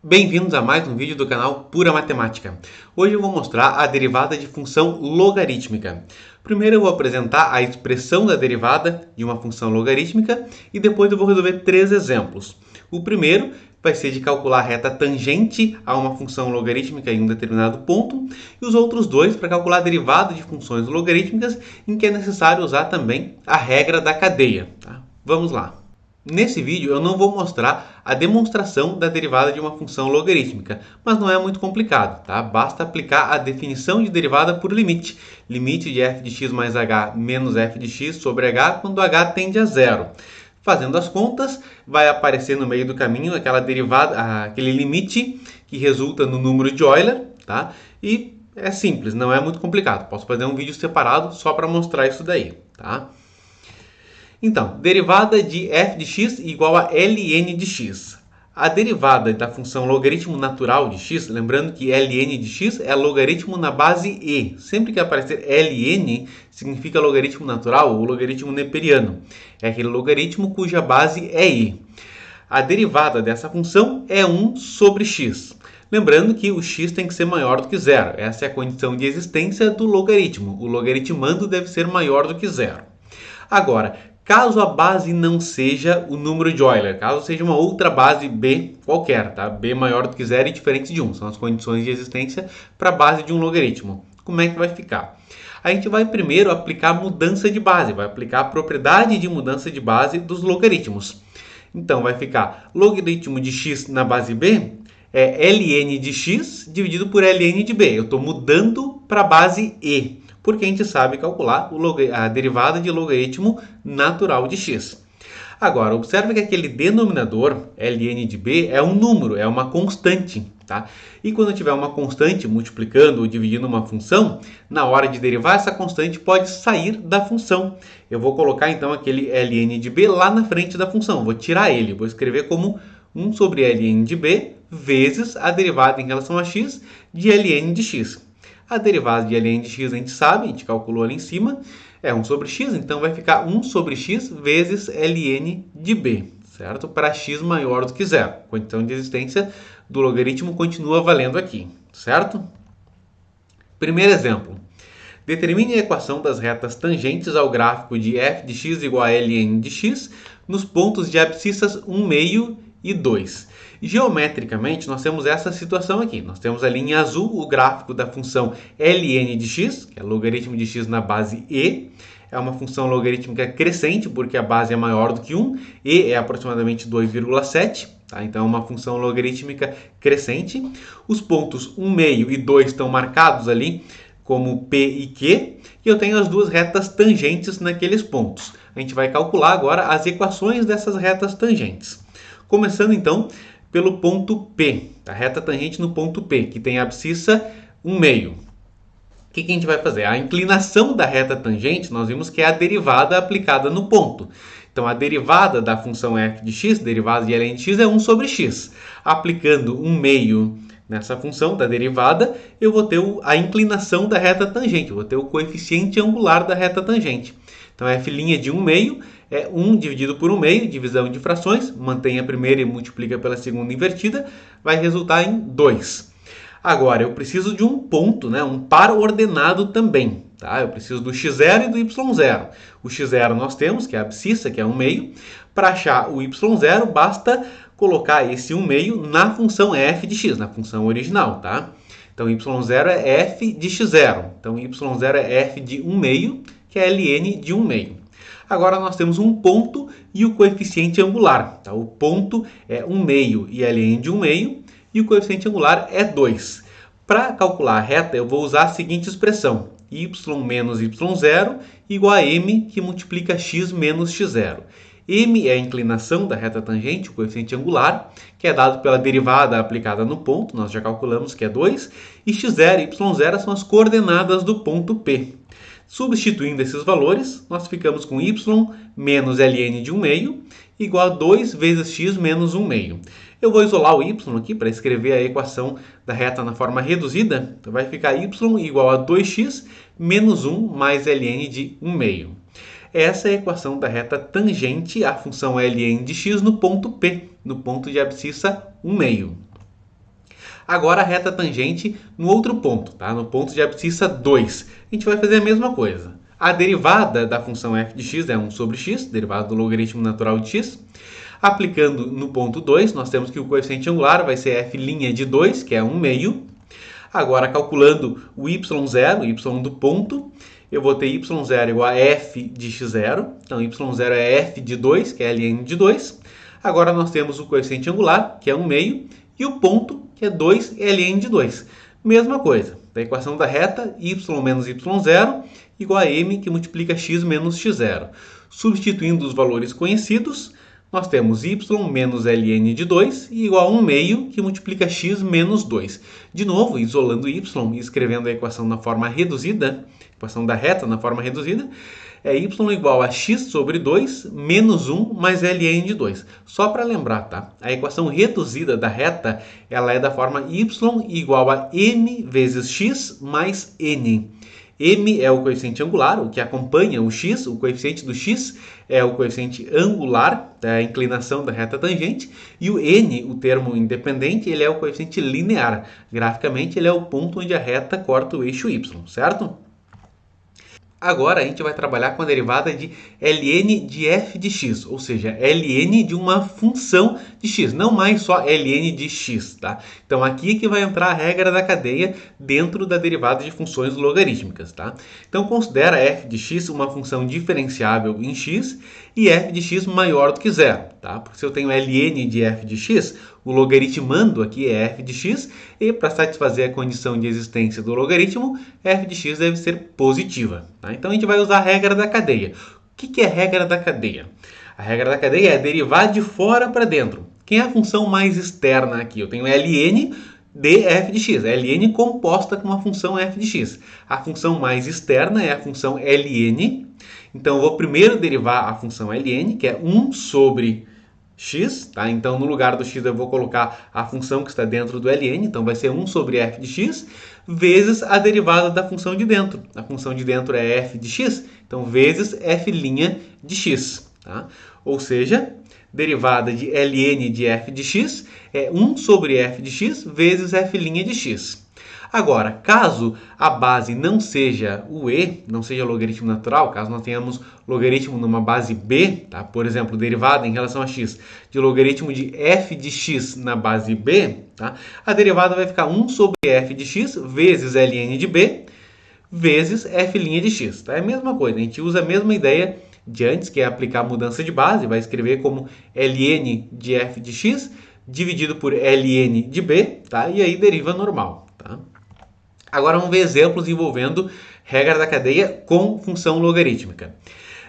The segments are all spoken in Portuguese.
Bem-vindos a mais um vídeo do canal Pura Matemática. Hoje eu vou mostrar a derivada de função logarítmica. Primeiro eu vou apresentar a expressão da derivada de uma função logarítmica e depois eu vou resolver três exemplos. O primeiro vai ser de calcular a reta tangente a uma função logarítmica em um determinado ponto e os outros dois para calcular a derivada de funções logarítmicas em que é necessário usar também a regra da cadeia. Tá? Vamos lá. Nesse vídeo eu não vou mostrar a demonstração da derivada de uma função logarítmica, mas não é muito complicado, tá? Basta aplicar a definição de derivada por limite. Limite de f de x mais h menos f de x sobre h quando h tende a zero. Fazendo as contas, vai aparecer no meio do caminho aquela derivada, aquele limite que resulta no número de Euler, tá? E é simples, não é muito complicado. Posso fazer um vídeo separado só para mostrar isso daí, tá? Então, derivada de f de x igual a ln de x. A derivada da função logaritmo natural de x, lembrando que ln de x é logaritmo na base e. Sempre que aparecer ln, significa logaritmo natural ou logaritmo neperiano. É aquele logaritmo cuja base é e. A derivada dessa função é 1 sobre x. Lembrando que o x tem que ser maior do que zero. Essa é a condição de existência do logaritmo. O logaritmando deve ser maior do que zero. Agora, caso a base não seja o número de Euler, caso seja uma outra base b qualquer, tá? B maior do que zero e diferente de 1, são as condições de existência para a base de um logaritmo. Como é que vai ficar? A gente vai primeiro aplicar a mudança de base, vai aplicar a propriedade de mudança de base dos logaritmos. Então vai ficar logaritmo de x na base b é ln de x dividido por ln de b. Eu estou mudando para a base e, porque a gente sabe calcular a derivada de logaritmo natural de x. Agora, observe que aquele denominador, ln de b, é um número, é uma constante. Tá? E quando eu tiver uma constante multiplicando ou dividindo uma função, na hora de derivar, essa constante pode sair da função. Eu vou colocar então aquele ln de b lá na frente da função, vou tirar ele, vou escrever como 1 sobre ln de b vezes a derivada em relação a x de ln de x. A derivada de ln de x a gente sabe, a gente calculou ali em cima, é 1 sobre x, então vai ficar 1 sobre x vezes ln de b, certo? Para x maior do que zero. A condição de existência do logaritmo continua valendo aqui, certo? Primeiro exemplo. Determine a equação das retas tangentes ao gráfico de f de x igual a ln de x nos pontos de abscissas 1 meio e 2. Geometricamente, nós temos essa situação aqui. Nós temos ali em azul o gráfico da função ln de x, que é logaritmo de x na base e. É uma função logarítmica crescente, porque a base é maior do que 1, e é aproximadamente 2,7. Tá? Então, é uma função logarítmica crescente. Os pontos 1 meio e 2 estão marcados ali como P e Q, e eu tenho as duas retas tangentes naqueles pontos. A gente vai calcular agora as equações dessas retas tangentes. Começando então pelo ponto P, a reta tangente no ponto P, que tem a abscissa 1 meio. O que a gente vai fazer? A inclinação da reta tangente, nós vimos que é a derivada aplicada no ponto. Então, a derivada da função f de x, derivada de ln de x, é 1 sobre x. Aplicando 1 meio nessa função da derivada, eu vou ter a inclinação da reta tangente, eu vou ter o coeficiente angular da reta tangente. Então, f' de 1 meio é 1 dividido por 1 meio, divisão de frações, mantém a primeira e multiplica pela segunda invertida, vai resultar em 2. Agora, eu preciso de um ponto, né, um par ordenado também. Tá? Eu preciso do x0 e do y0. O x0 nós temos, que é a abscissa, que é 1 meio. Para achar o y0, basta colocar esse 1 meio na função f de x, na função original. Tá? Então, y0 é f de x0. Então, y0 é f de 1 meio, que é ln de 1 meio. Agora nós temos um ponto e o coeficiente angular. Tá? O ponto é 1 meio e ln de 1 meio e o coeficiente angular é 2. Para calcular a reta, eu vou usar a seguinte expressão. Y menos y0 igual a m que multiplica x menos x0. M é a inclinação da reta tangente, o coeficiente angular, que é dado pela derivada aplicada no ponto, nós já calculamos que é 2, e x0 e y0 são as coordenadas do ponto P. Substituindo esses valores, nós ficamos com y menos ln de 1 meio igual a 2 vezes x menos 1 meio. Eu vou isolar o y aqui para escrever a equação da reta na forma reduzida. Então vai ficar y igual a 2x menos 1 mais ln de 1 meio. Essa é a equação da reta tangente à função ln de x no ponto P, no ponto de abscissa 1 meio. Agora a reta tangente no outro ponto, tá? No ponto de abscissa 2. A gente vai fazer a mesma coisa. A derivada da função f de x é 1 sobre x, derivada do logaritmo natural de x. Aplicando no ponto 2, nós temos que o coeficiente angular vai ser f' de 2, que é 1 meio. Agora, calculando o y0, o y do ponto, eu vou ter y0 igual a f de x0. Então, y0 é f de 2, que é ln de 2. Agora, nós temos o coeficiente angular, que é 1 meio, e o ponto, que é 2 ln de 2. Mesma coisa, da equação da reta, y menos y0 igual a m, que multiplica x menos x0. Substituindo os valores conhecidos, nós temos y menos ln de 2 igual a 1 meio, que multiplica x menos 2. De novo, isolando y e escrevendo a equação na forma reduzida, equação da reta na forma reduzida, é y igual a x sobre 2 menos 1 mais ln de 2. Só para lembrar, tá? A equação reduzida da reta, ela é da forma y igual a m vezes x mais n. M é o coeficiente angular, o que acompanha o x, o coeficiente do x é o coeficiente angular, da inclinação da reta tangente, e o n, o termo independente, ele é o coeficiente linear. Graficamente, ele é o ponto onde a reta corta o eixo y, certo? Agora a gente vai trabalhar com a derivada de ln de f de x, ou seja, ln de uma função de x, não mais só ln de x, tá? Então aqui que vai entrar a regra da cadeia dentro da derivada de funções logarítmicas, tá? Então considera f de x uma função diferenciável em x e f de x maior do que zero, tá? Porque se eu tenho ln de f de x, o logaritmando aqui é f de x, e para satisfazer a condição de existência do logaritmo, f de x deve ser positiva. Tá? Então a gente vai usar a regra da cadeia. O que é a regra da cadeia? A regra da cadeia é derivar de fora para dentro. Quem é a função mais externa aqui? Eu tenho ln de f de x, ln composta com a função f de x. A função mais externa é a função ln. Então eu vou primeiro derivar a função ln, que é 1 sobre x, tá? Então no lugar do x eu vou colocar a função que está dentro do ln, então vai ser 1 sobre f de x, vezes a derivada da função de dentro. A função de dentro é f de x, então vezes f' de x, tá? Ou seja, derivada de ln de f de x é 1 sobre f de x vezes f' de x. Agora, caso a base não seja o e, não seja logaritmo natural, caso nós tenhamos logaritmo numa base b, tá? Por exemplo, derivada em relação a x de logaritmo de f de x na base b, tá? A derivada vai ficar 1 sobre f de x vezes ln de b vezes f' de x. Tá? É a mesma coisa, a gente usa a mesma ideia de antes, que é aplicar a mudança de base, vai escrever como ln de f de x dividido por ln de b, tá? E aí deriva normal. Tá? Agora vamos ver exemplos envolvendo regra da cadeia com função logarítmica.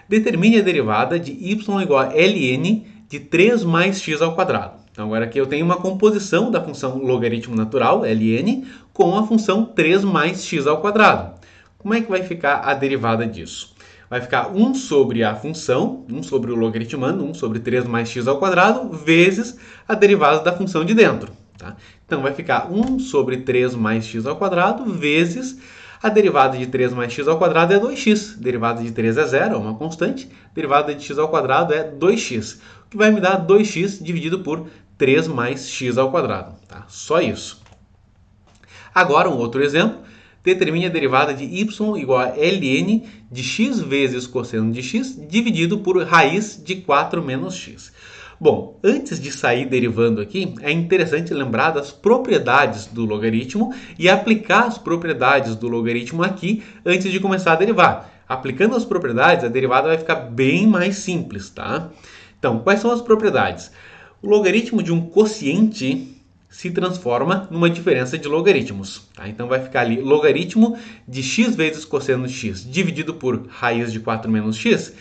Determine a derivada de y igual a ln de 3 mais x ao quadrado. Então agora aqui eu tenho uma composição da função logaritmo natural, ln, com a função 3 mais x ao quadrado. Como é que vai ficar a derivada disso? Vai ficar 1 sobre a função, 1 sobre o logaritmando, 1 sobre 3 mais x ao quadrado, vezes a derivada da função de dentro. Tá? Então vai ficar 1 sobre 3 mais x ao quadrado vezes a derivada de 3 mais x ao quadrado é 2x. Derivada de 3 é zero, é uma constante. Derivada de x ao quadrado é 2x. O que vai me dar 2x dividido por 3 mais x ao quadrado. Tá? Só isso. Agora um outro exemplo. Determine a derivada de y igual a ln de x vezes cosseno de x dividido por raiz de 4 menos x. Bom, antes de sair derivando aqui, é interessante lembrar das propriedades do logaritmo e aplicar as propriedades do logaritmo aqui antes de começar a derivar. Aplicando as propriedades, a derivada vai ficar bem mais simples, tá? Então, quais são as propriedades? O logaritmo de um quociente se transforma numa diferença de logaritmos. Tá? Então vai ficar ali logaritmo de x vezes cosseno de x dividido por raiz de 4 menos x,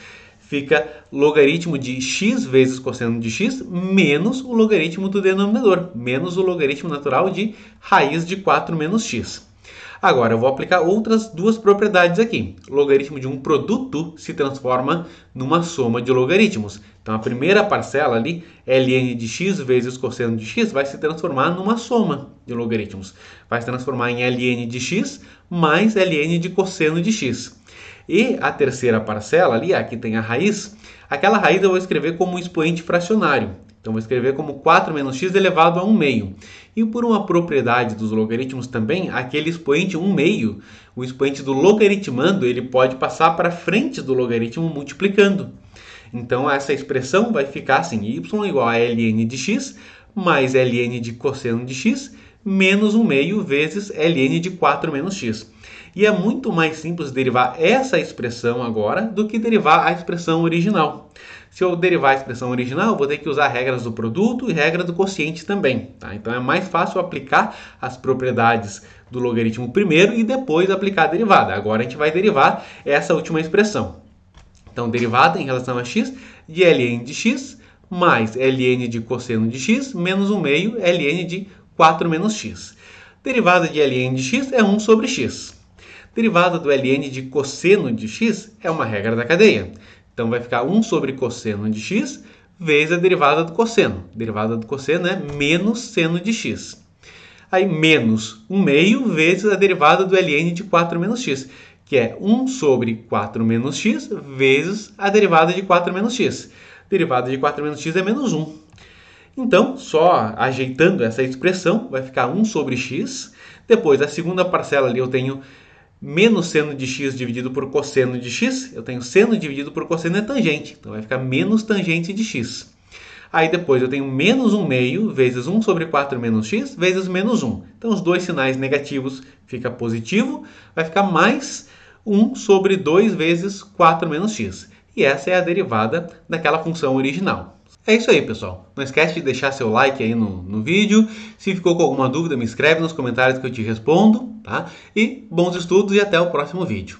fica logaritmo de x vezes cosseno de x menos o logaritmo do denominador, menos o logaritmo natural de raiz de 4 menos x. Agora eu vou aplicar outras duas propriedades aqui. O logaritmo de um produto se transforma numa soma de logaritmos. Então a primeira parcela ali, ln de x vezes cosseno de x, vai se transformar numa soma de logaritmos. Vai se transformar em ln de x mais ln de cosseno de x. E a terceira parcela ali, aqui tem a raiz, aquela raiz eu vou escrever como um expoente fracionário. Então, vou escrever como 4 menos x elevado a 1 meio. E por uma propriedade dos logaritmos também, aquele expoente 1 meio, o expoente do logaritmando, ele pode passar para frente do logaritmo multiplicando. Então, essa expressão vai ficar assim, y igual a ln de x mais ln de cosseno de x menos 1 meio vezes ln de 4 menos x. E é muito mais simples derivar essa expressão agora do que derivar a expressão original. Se eu derivar a expressão original, eu vou ter que usar regras do produto e regra do quociente também. Tá? Então é mais fácil aplicar as propriedades do logaritmo primeiro e depois aplicar a derivada. Agora a gente vai derivar essa última expressão. Então, derivada em relação a x de ln de x mais ln de cosseno de x menos 1 meio ln de 4 menos x. Derivada de ln de x é 1 sobre x. Derivada do ln de cosseno de x é uma regra da cadeia. Então, vai ficar 1 sobre cosseno de x vezes a derivada do cosseno. A derivada do cosseno é menos seno de x. Aí, menos 1 meio vezes a derivada do ln de 4 menos x, que é 1 sobre 4 menos x vezes a derivada de 4 menos x. A derivada de 4 menos x é menos 1. Então, só ajeitando essa expressão, vai ficar 1 sobre x. Depois, a segunda parcela ali eu tenho menos seno de x dividido por cosseno de x. Eu tenho seno dividido por cosseno é tangente. Então, vai ficar menos tangente de x. Aí depois eu tenho menos 1 meio vezes 1 sobre 4 menos x vezes menos 1. Então, os dois sinais negativos fica positivo. Vai ficar mais 1 sobre 2 vezes 4 menos x. E essa é a derivada daquela função original. É isso aí, pessoal. Não esquece de deixar seu like aí no vídeo. Se ficou com alguma dúvida, me escreve nos comentários que eu te respondo, tá? E bons estudos e até o próximo vídeo.